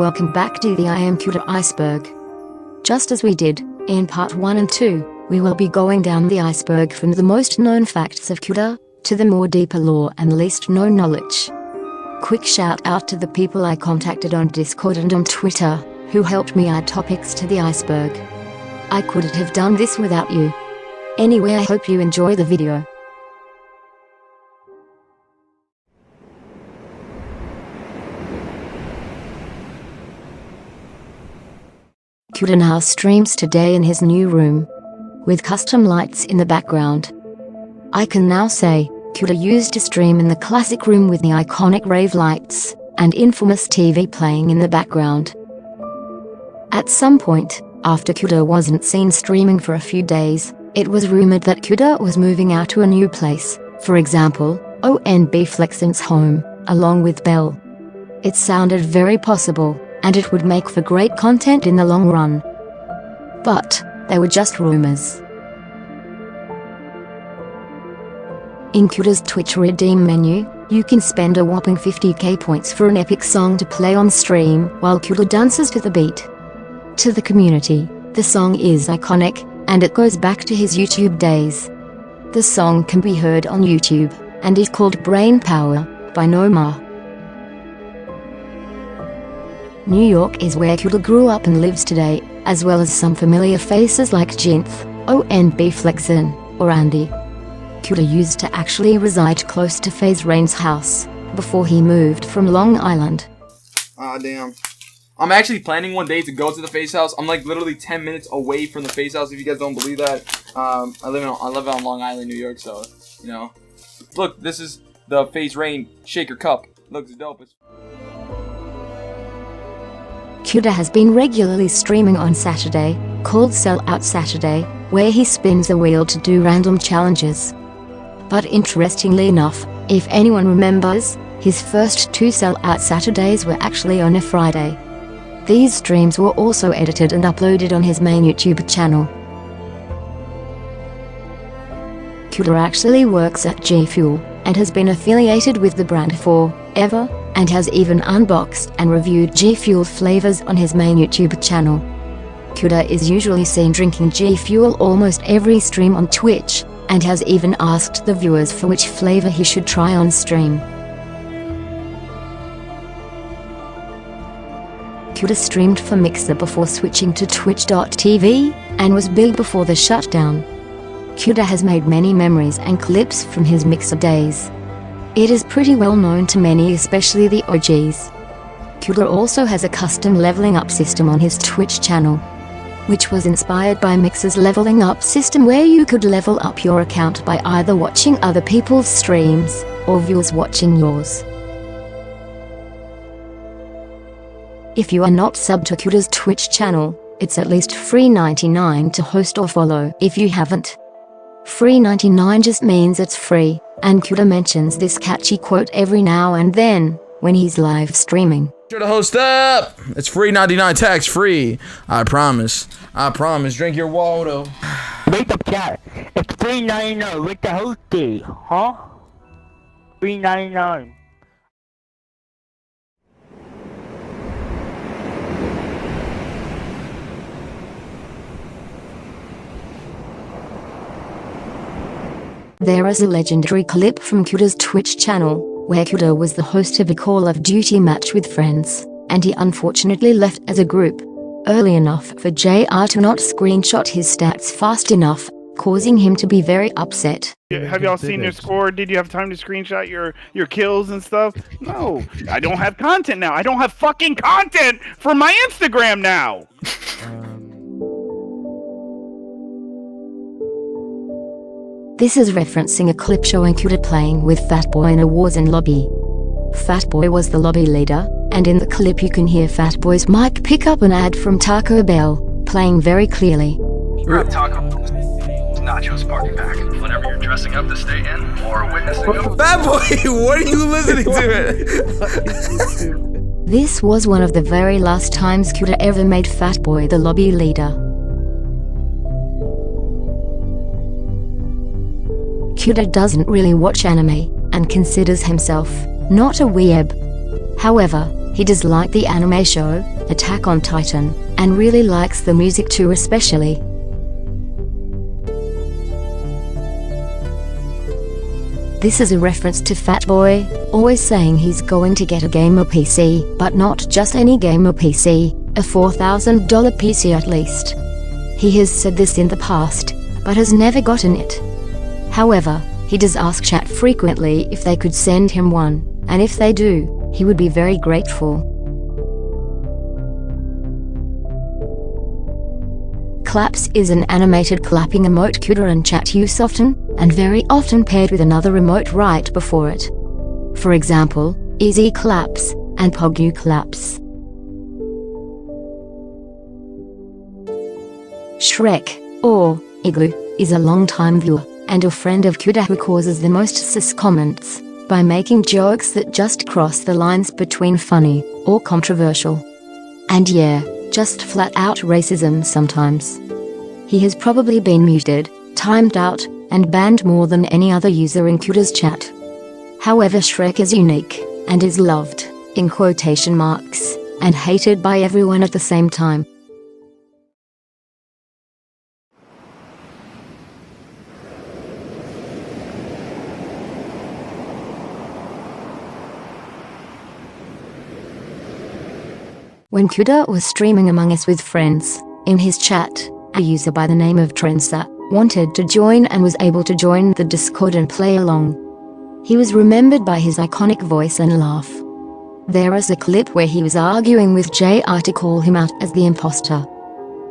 Welcome back to the IamCuda Iceberg. Just as we did in part 1 and 2, we will be going down the iceberg from the most known facts of CUDA to the more deeper lore and least known knowledge. Quick shout out to the people I contacted on Discord and on Twitter, who helped me add topics to the iceberg. I couldn't have done this without you. Anyway, I hope you enjoy the video. CUDA now streams today in his new room, with custom lights in the background. I can now say, CUDA used to stream in the classic room with the iconic rave lights, and infamous TV playing in the background. At some point, after CUDA wasn't seen streaming for a few days, it was rumored that CUDA was moving out to a new place, for example, ONB Flexen's home, along with Belle. It sounded very possible, and it would make for great content in the long run. But they were just rumors. In CUDA's Twitch redeem menu, you can spend a whopping 50k points for an epic song to play on stream while CUDA dances to the beat. To the community, the song is iconic, and it goes back to his YouTube days. The song can be heard on YouTube, and is called Brain Power by Noma. New York is where CUDA grew up and lives today, as well as some familiar faces like Jinth, ONB Flexen, or Andy. CUDA used to actually reside close to FaZe Rain's house, before he moved from Long Island. Ah, damn. I'm actually planning one day to go to the FaZe house. I'm like literally 10 minutes away from the FaZe house, if you guys don't believe that. I live on Long Island, New York, so, you know. Look, this is the FaZe Rain Shaker Cup. Looks dope. CUDA has been regularly streaming on Saturday, called Sell Out Saturday, where he spins the wheel to do random challenges. But interestingly enough, if anyone remembers, his first 2 Sell Out Saturdays were actually on a Friday. These streams were also edited and uploaded on his main YouTube channel. CUDA actually works at G Fuel, and has been affiliated with the brand forever, and has even unboxed and reviewed G Fuel flavors on his main YouTube channel. CUDA is usually seen drinking G Fuel almost every stream on Twitch, and has even asked the viewers for which flavor he should try on stream. CUDA streamed for Mixer before switching to Twitch.tv, and was big before the shutdown. CUDA has made many memories and clips from his Mixer days. It is pretty well known to many, especially the OGs. CUDA also has a custom leveling up system on his Twitch channel, which was inspired by Mixer's leveling up system, where you could level up your account by either watching other people's streams, or viewers watching yours. If you are not subbed to CUDA's Twitch channel, it's at least free 99 to host or follow if you haven't. Free 99 just means it's free, and CUDA mentions this catchy quote every now and then, when he's live streaming. Sure to host up! It's free 99 tax free. I promise. I promise. Drink your water. Wake up, chat. It's free 99 with the host fee, huh? Free 99. There is a legendary clip from CUDA's Twitch channel, where CUDA was the host of a Call of Duty match with friends, and he unfortunately left as a group early enough for JR to not screenshot his stats fast enough, causing him to be very upset. Have y'all seen your score? Did you have time to screenshot your kills and stuff? No, I don't have content now. I don't have fucking content for my Instagram now. This is referencing a clip showing CUDA playing with Fatboy in a Warzone lobby. Fatboy was the lobby leader, and in the clip you can hear Fatboy's mic pick up an ad from Taco Bell, playing very clearly. Grab Taco Bell's nachos party pack whenever you're dressing up to stay in or witnessing a Fatboy, what are you listening to? This was one of the very last times CUDA ever made Fatboy the lobby leader. CUDA doesn't really watch anime, and considers himself not a weeb. However, He does like the anime show, Attack on Titan, and really likes the music too especially. This is a reference to Fat Boy, always saying he's going to get a gamer PC, but not just any gamer PC, a $4,000 PC at least. He has said this in the past, but has never gotten it. However, he does ask chat frequently if they could send him one, and if they do, he would be very grateful. Claps is an animated clapping emote CUDA and chat use often, and very often paired with another emote right before it. For example, Easy Claps and Pogu Claps. Shrek, or Igloo, is a long-time viewer and a friend of CUDA who causes the most sus comments by making jokes that just cross the lines between funny or controversial. And yeah, just flat-out racism sometimes. He has probably been muted, timed out, and banned more than any other user in CUDA's chat. However, Shrek is unique, and is loved, in quotation marks, and hated by everyone at the same time. When CUDA was streaming Among Us with friends, in his chat, a user by the name of Trensa wanted to join and was able to join the Discord and play along. He was remembered by his iconic voice and laugh. There is a clip where he was arguing with JR to call him out as the imposter.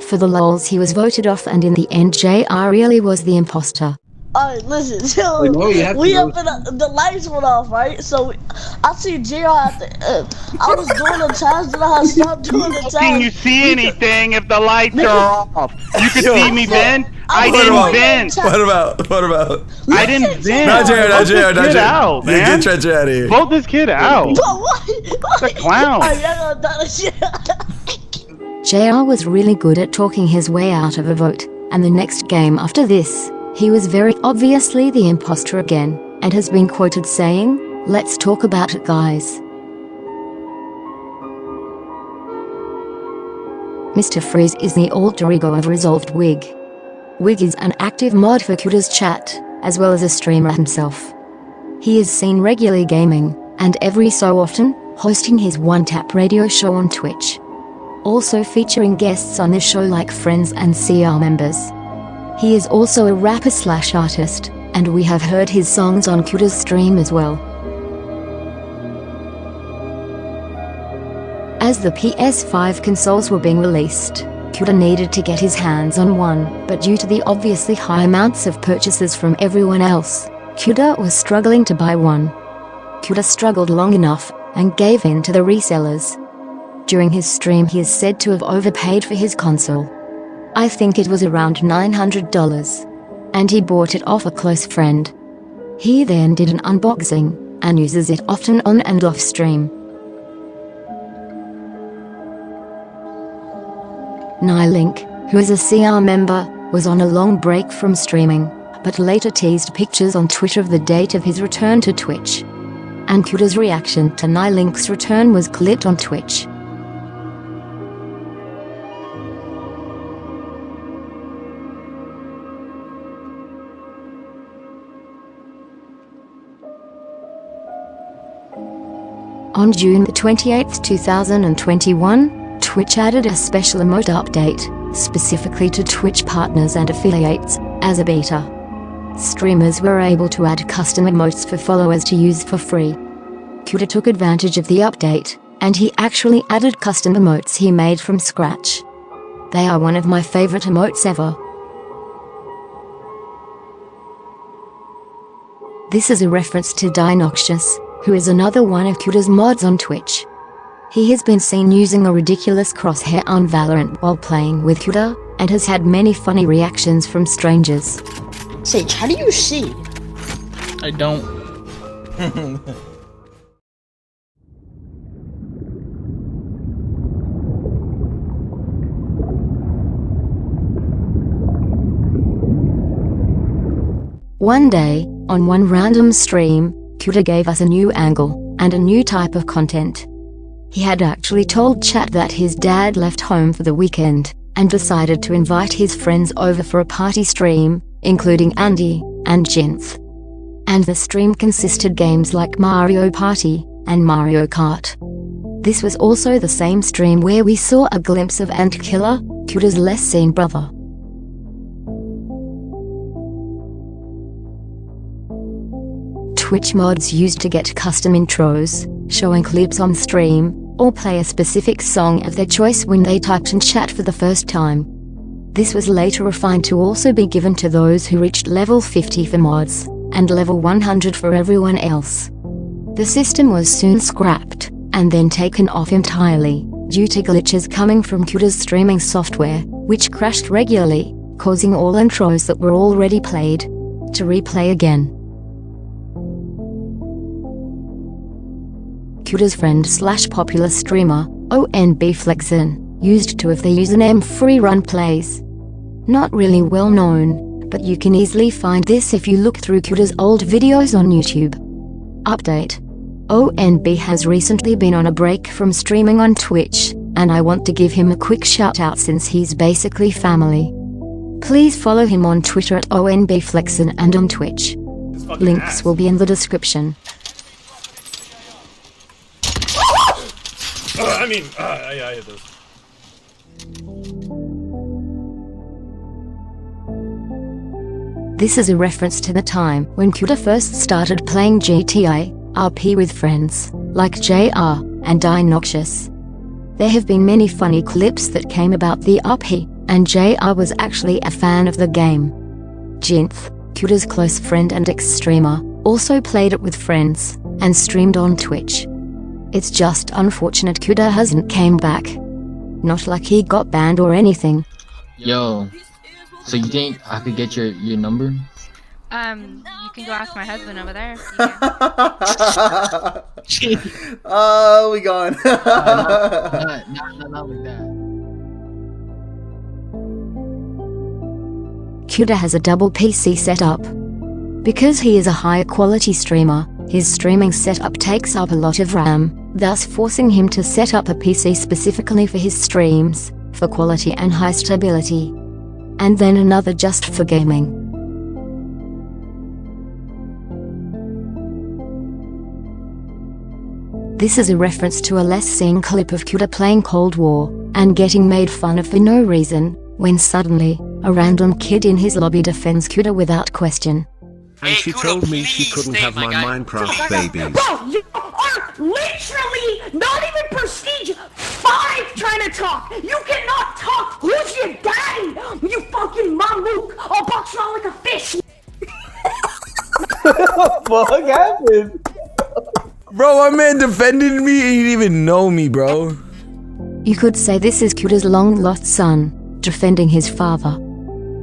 For the lols, he was voted off, and in the end JR really was the imposter. Alright, listen, so Wait, no, you have we to up in the lights went off, right? So I see JR at the I was doing the task, then I stopped doing the task. Can you see anything if the lights are off? You can see me vent? I didn't vent. What about? I didn't vent. Not Jared, not Jared, not Jared. Out, man. Get Trencher out of here. Vote this kid out. But what? The clown. JR was really good at talking his way out of a vote, and the next game after this, he was very obviously the imposter again, and has been quoted saying, "Let's talk about it, guys." Mr. Freeze is the alter ego of Resolved Wig. Wig is an active mod for CUDA's chat, as well as a streamer himself. He is seen regularly gaming, and every so often, hosting his one-tap radio show on Twitch. Also featuring guests on the show like friends and CR members. He is also a rapper/artist, and we have heard his songs on CUDA's stream as well. As the PS5 consoles were being released, CUDA needed to get his hands on one, but due to the obviously high amounts of purchases from everyone else, CUDA was struggling to buy one. CUDA struggled long enough, and gave in to the resellers. During his stream he is said to have overpaid for his console. I think it was around $900, and he bought it off a close friend. He then did an unboxing, and uses it often on and off stream. Nylink, who is a CR member, was on a long break from streaming, but later teased pictures on Twitter of the date of his return to Twitch. And CUDA's reaction to Nylink's return was clipped on Twitch. On June 28, 2021, Twitch added a special emote update, specifically to Twitch partners and affiliates, as a beta. Streamers were able to add custom emotes for followers to use for free. CUDA took advantage of the update, and he actually added custom emotes he made from scratch. They are one of my favorite emotes ever. This is a reference to Dinoxious, who is another one of CUDA's mods on Twitch. He has been seen using a ridiculous crosshair on Valorant while playing with CUDA, and has had many funny reactions from strangers. Sage, how do you see? I don't. One day, on one random stream, CUDA gave us a new angle, and a new type of content. He had actually told chat that his dad left home for the weekend, and decided to invite his friends over for a party stream, including Andy and Jinth. And the stream consisted games like Mario Party and Mario Kart. This was also the same stream where we saw a glimpse of Antkiller, Cuda's less seen brother. Twitch mods used to get custom intros, showing clips on stream, or play a specific song of their choice when they typed in chat for the first time. This was later refined to also be given to those who reached level 50 for mods, and level 100 for everyone else. The system was soon scrapped, and then taken off entirely, due to glitches coming from Cuda's streaming software, which crashed regularly, causing all intros that were already played to replay again. Cuda's friend/popular streamer, ONB Flexin, used to have the username FreeRunPlays. Not really well known, but you can easily find this if you look through Cuda's old videos on YouTube. Update. ONB has recently been on a break from streaming on Twitch, and I want to give him a quick shout out since he's basically family. Please follow him on Twitter at ONBFlexin and on Twitch. Links will be in the description. I hit those. This is a reference to the time when Cuda first started playing GTA RP with friends, like JR and Dinoxious. There have been many funny clips that came about the RP, and JR was actually a fan of the game. Jinth, Cuda's close friend and ex-streamer, also played it with friends, and streamed on Twitch. It's just unfortunate Cuda hasn't came back. Not like he got banned or anything. Yo, so you think I could get your number? You can go ask my husband over there. Oh, we gone. Not like that. Cuda has a double PC setup. Because he is a higher quality streamer, his streaming setup takes up a lot of RAM, thus forcing him to set up a PC specifically for his streams, for quality and high stability. And then another just for gaming. This is a reference to a less seen clip of Cuda playing Cold War, and getting made fun of for no reason, when suddenly, a random kid in his lobby defends Cuda without question. And she told me she couldn't have my Minecraft babies. Bro, you are literally not even prestige 5 trying to talk. You cannot talk. Who's your daddy? You fucking mamook. I'll box you out like a fish. What the fuck happened? Bro, my man defended me. He didn't even know me, bro. You could say this is Cuda's long-lost son, defending his father.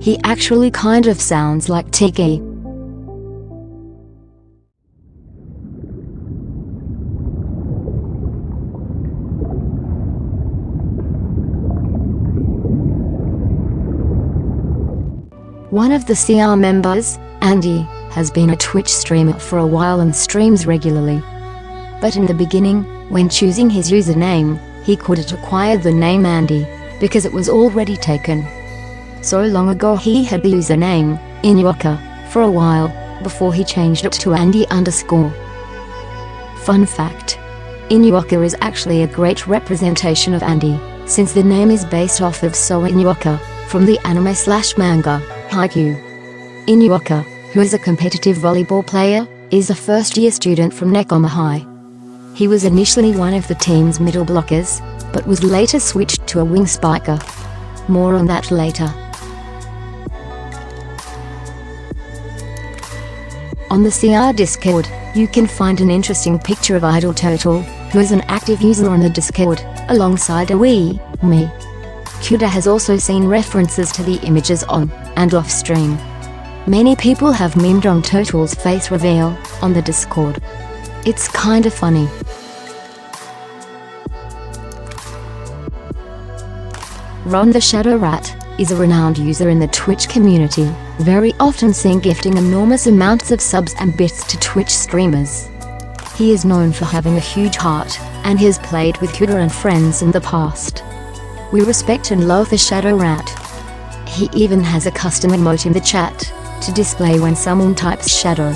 He actually kind of sounds like Tiki. One of the CR members, Andy, has been a Twitch streamer for a while and streams regularly. But in the beginning, when choosing his username, he couldn't acquire the name Andy, because it was already taken. So long ago he had the username, Inyuka, for a while, before he changed it to Andy_. Fun fact. Inyuka is actually a great representation of Andy, since the name is based off of So Inyuka, from the anime/manga, Haikyuu. Inyuka, who is a competitive volleyball player, is a first-year student from Nekoma High. He was initially one of the team's middle blockers, but was later switched to a wing spiker. More on that later. On the CR Discord, you can find an interesting picture of Idle Turtle, who is an active user on the Discord, alongside me. Cuda has also seen references to the images on and off stream. Many people have memed on Turtle's face reveal on the Discord. It's kinda funny. Ron the Shadow Rat is a renowned user in the Twitch community, very often seen gifting enormous amounts of subs and bits to Twitch streamers. He is known for having a huge heart, and has played with CUDA and friends in the past. We respect and love the Shadow Rat. He even has a custom emote in the chat to display when someone types Shadow.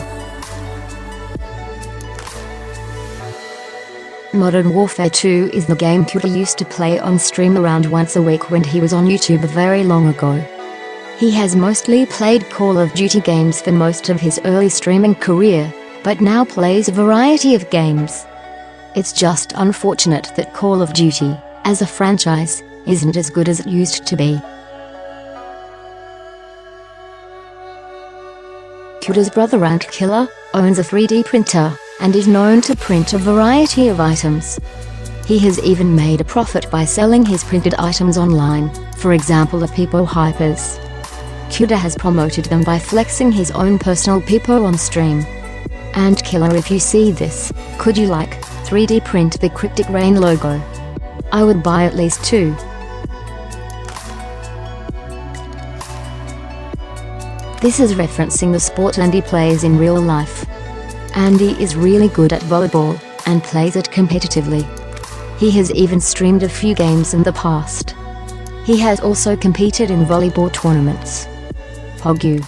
Modern Warfare 2 is the game CUDA used to play on stream around once a week when he was on YouTube very long ago. He has mostly played Call of Duty games for most of his early streaming career, but now plays a variety of games. It's just unfortunate that Call of Duty, as a franchise, isn't as good as it used to be. CUDA's brother Ant Killer owns a 3D printer and is known to print a variety of items. He has even made a profit by selling his printed items online, for example the Peepo Hypers. CUDA has promoted them by flexing his own personal Peepo on stream. And Killer, if you see this, could you 3D print the Cryptic Rain logo? I would buy at least 2. This is referencing the sport Andy plays in real life. Andy is really good at volleyball, and plays it competitively. He has even streamed a few games in the past. He has also competed in volleyball tournaments. Pogu.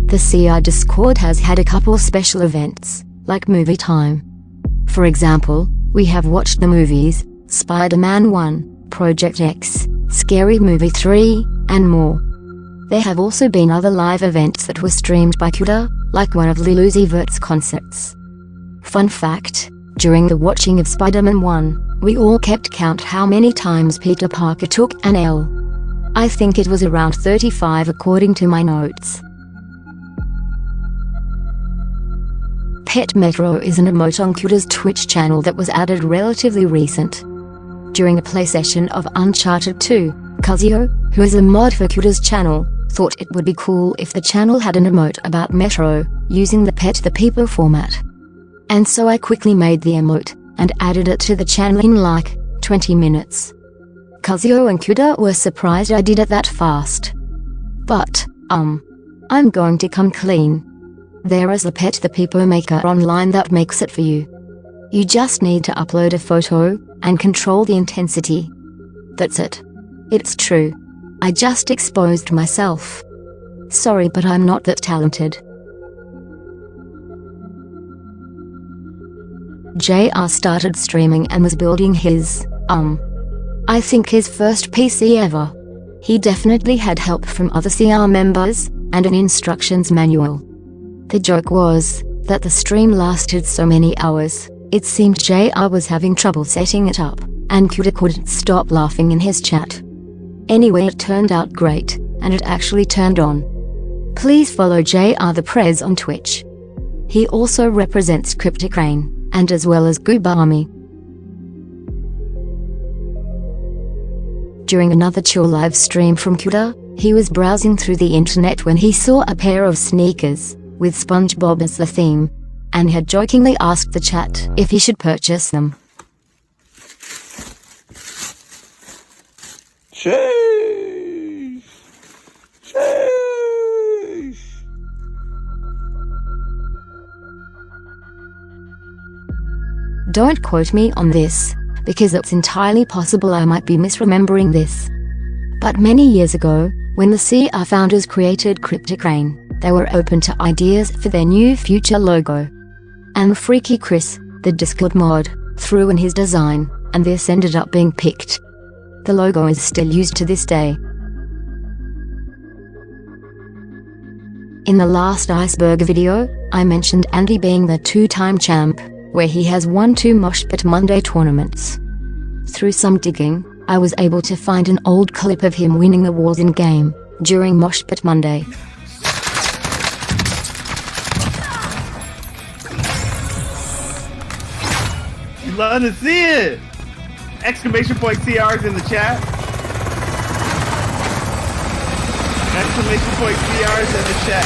The CR Discord has had a couple special events, like movie time. For example, we have watched the movies, Spider-Man 1, Project X, Scary Movie 3, and more. There have also been other live events that were streamed by CUDA, like one of Lil Uzi Vert's concerts. Fun fact, during the watching of Spider-Man 1, we all kept count how many times Peter Parker took an L. I think it was around 35 according to my notes. Pet Metro is an emote on CUDA's Twitch channel that was added relatively recent. During a play session of Uncharted 2, Kazio, who is a mod for CUDA's channel, thought it would be cool if the channel had an emote about Metro, using the Pet the Peepo format. And so I quickly made the emote, and added it to the channel in 20 minutes. Kazio and CUDA were surprised I did it that fast. But, I'm going to come clean. There is a Pet the Peepo maker online that makes it for you. You just need to upload a photo, and control the intensity. That's it. It's true. I just exposed myself. Sorry, but I'm not that talented. JR started streaming and was building his, I think his first PC ever. He definitely had help from other CR members, and an instructions manual. The joke was that the stream lasted so many hours, it seemed JR was having trouble setting it up, and CUDA couldn't stop laughing in his chat. Anyway, it turned out great, and it actually turned on. Please follow JR the Prez on Twitch. He also represents Cryptic Rain, and as well as Gooba Army. During another chill live stream from CUDA, he was browsing through the internet when he saw a pair of sneakers with SpongeBob as the theme, and had jokingly asked the chat if he should purchase them. Sheesh. Sheesh. Don't quote me on this, because it's entirely possible I might be misremembering this. But many years ago, when the CR founders created Cryptic Rain, they were open to ideas for their new future logo. And Freaky Chris, the Discord mod, threw in his design, and this ended up being picked. The logo is still used to this day. In the last Iceberg video, I mentioned Andy being the 2-time champ, where he has won 2 Moshpit Monday tournaments. Through some digging, I was able to find an old clip of him winning the wars in game during Moshpit Monday. Love to see it! Exclamation point CRs in the chat. Exclamation point CRs in the chat.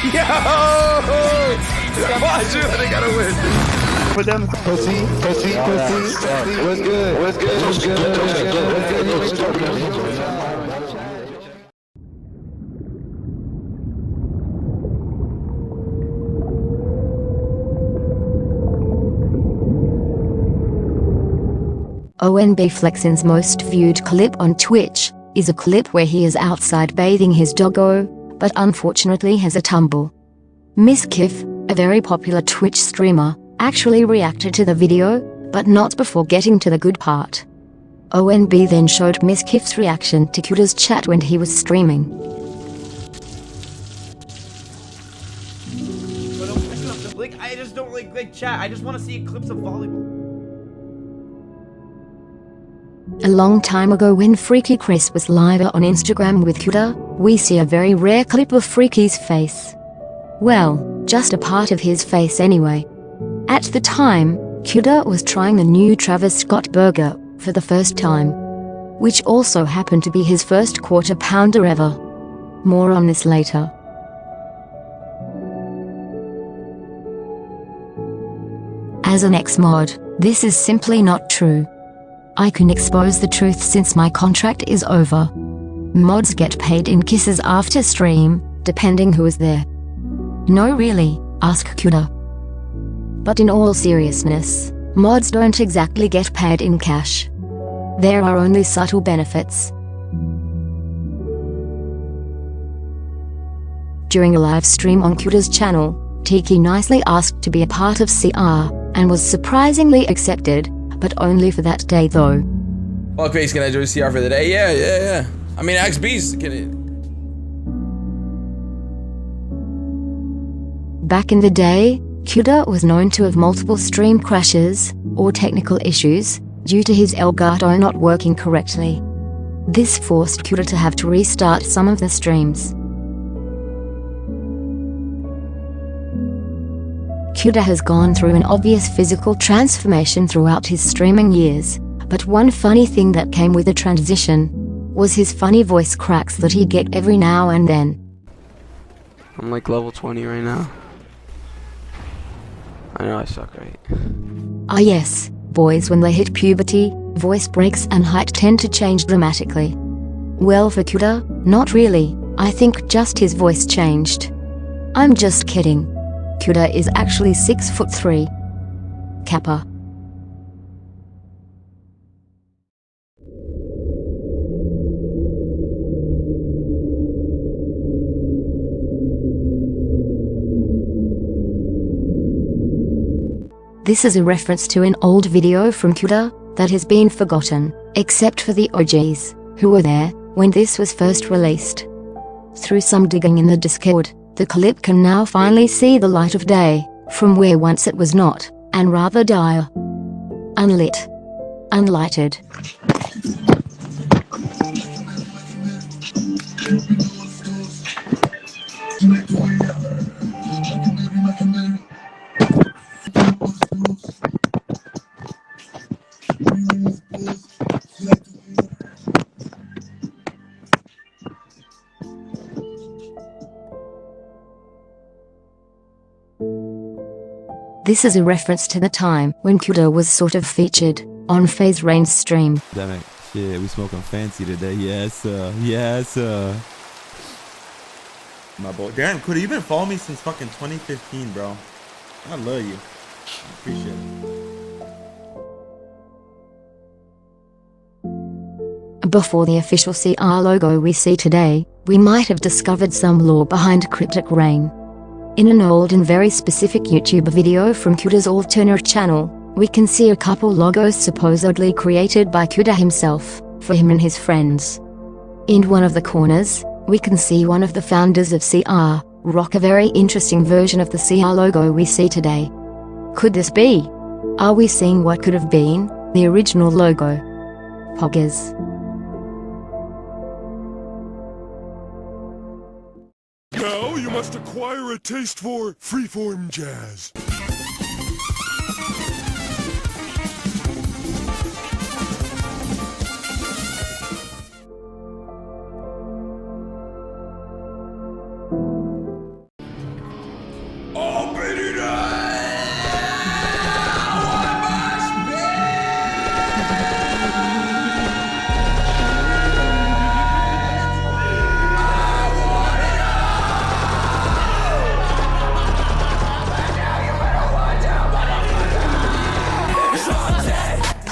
Yo! Come on, dude, they gotta win. put down the pussy. What's good? What's good? ONB Flexin's most viewed clip on Twitch is a clip where he is outside bathing his doggo, but unfortunately has a tumble. Miss Kiff, a very popular Twitch streamer, actually reacted to the video, but not before getting to the good part. ONB then showed Miss Kiff's reaction to Cuda's chat when he was streaming. But I'm picking up the blink. I just don't like chat. I just want to see clips of volleyball. A long time ago when Freaky Chris was live on Instagram with Cuda, we see a very rare clip of Freaky's face. Well, just a part of his face anyway. At the time, Cuda was trying the new Travis Scott burger for the first time, which also happened to be his first quarter pounder ever. More on this later. As an ex-mod, this is simply not true. I can expose the truth since my contract is over. Mods get paid in kisses after stream, depending who is there. No really, ask Cuda. But in all seriousness, mods don't exactly get paid in cash. There are only subtle benefits. During a live stream on Cuda's channel, Tiki nicely asked to be a part of CR, and was surprisingly accepted, but only for that day though. Well, Grace, can I join CR for the day? Yeah. I mean, XB's can it? Back in the day, Cuda was known to have multiple stream crashes, or technical issues, due to his Elgato not working correctly. This forced Cuda to have to restart some of the streams. Cuda has gone through an obvious physical transformation throughout his streaming years, but one funny thing that came with the transition was his funny voice cracks that he'd get every now and then. I'm like level 20 right now. I know I suck, right? Ah yes, boys when they hit puberty, voice breaks and height tend to change dramatically. Well for Cuda, not really, I think just his voice changed. I'm just kidding. Cuda is actually 6'3". Kappa. This is a reference to an old video from Cuda that has been forgotten, except for the OGs, who were there when this was first released. Through some digging in the Discord, the clip can now finally see the light of day, from where once it was not, and rather dire. Unlit. Unlighted. This is a reference to the time when Cuda was sort of featured on FaZe Rain's stream. Damn it. Shit, we smoking fancy today. Yes, sir. Yes, sir. My boy. Damn, Cuda, you've been following me since fucking 2015, bro. I love you. I appreciate it. Before the official CR logo we see today, we might have discovered some lore behind Cryptic Rain. In an old and very specific YouTube video from Cuda's alternate channel, we can see a couple logos supposedly created by Cuda himself, for him and his friends. In one of the corners, we can see one of the founders of CR rock a very interesting version of the CR logo we see today. Could this be? Are we seeing what could have been the original logo? Poggers. Now you must acquire a taste for freeform jazz.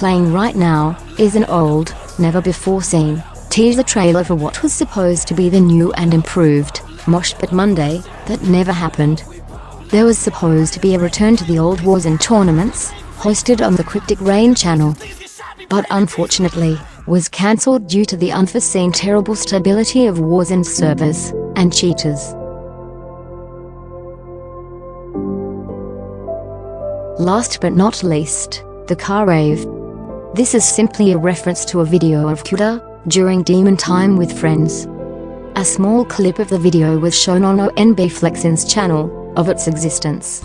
playing right now is an old, never-before-seen teaser trailer for what was supposed to be the new and improved Mosh Pit Monday that never happened. There was supposed to be a return to the old wars and tournaments, hosted on the Cryptic Rain channel, but unfortunately, was cancelled due to the unforeseen terrible stability of wars and servers, and cheaters. Last but not least, the car rave. This is simply a reference to a video of CUDA during Demon Time with friends. A small clip of the video was shown on ONB Flexin's channel of its existence.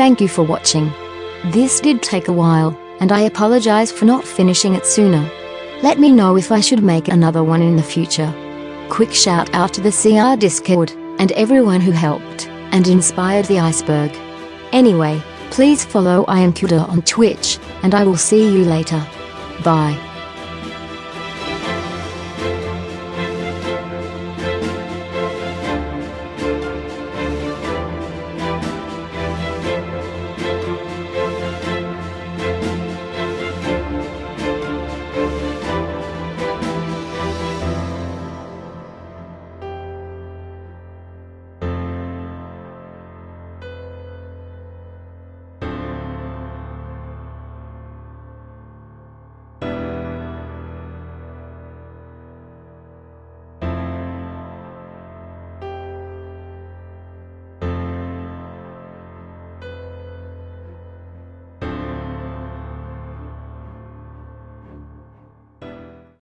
Thank you for watching. This did take a while, and I apologize for not finishing it sooner. Let me know if I should make another one in the future. Quick shout out to the CR Discord, and everyone who helped and inspired the Iceberg. Anyway, please follow IamCuda on Twitch, and I will see you later. Bye.